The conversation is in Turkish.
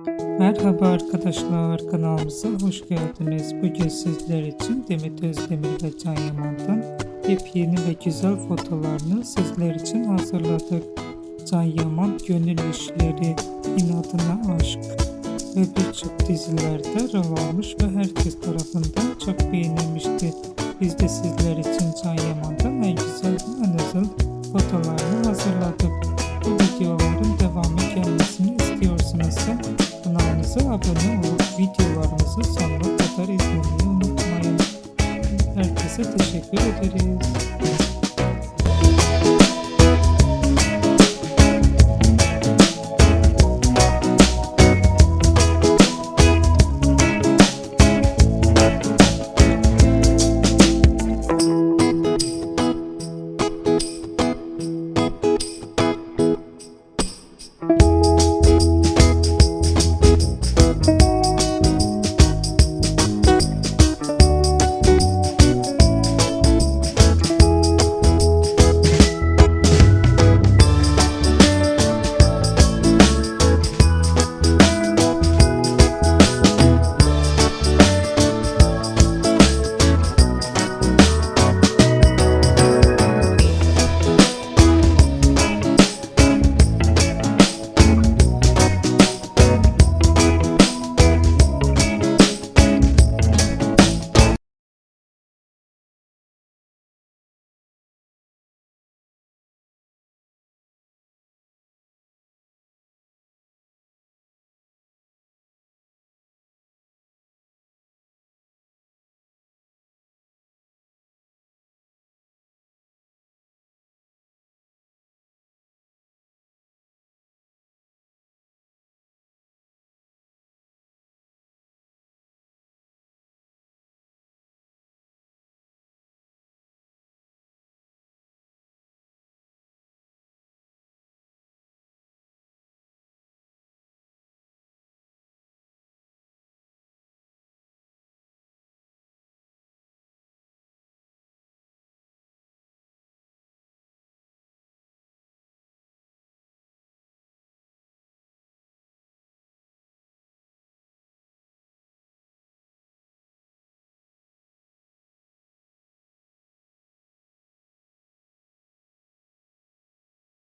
Merhaba arkadaşlar, kanalımıza hoş geldiniz. Bugün sizler için Demet Özdemir ve Can Yaman'dan yepyeni ve güzel fotolarını sizler için hazırladık. Can Yaman, Gönül İşleri, İnadına Aşk ve birçok dizilerde rol almış ve herkes tarafından çok beğenilmişti. Biz de sizler için Can Yaman'dan en güzel ve en özel fotolarını hazırladık. Bu videoların devamı gelmesini istiyorsanız kanalımıza abone olup videolarımızı sonuna kadar izlemeyi unutmayın. Herkese teşekkür ederiz.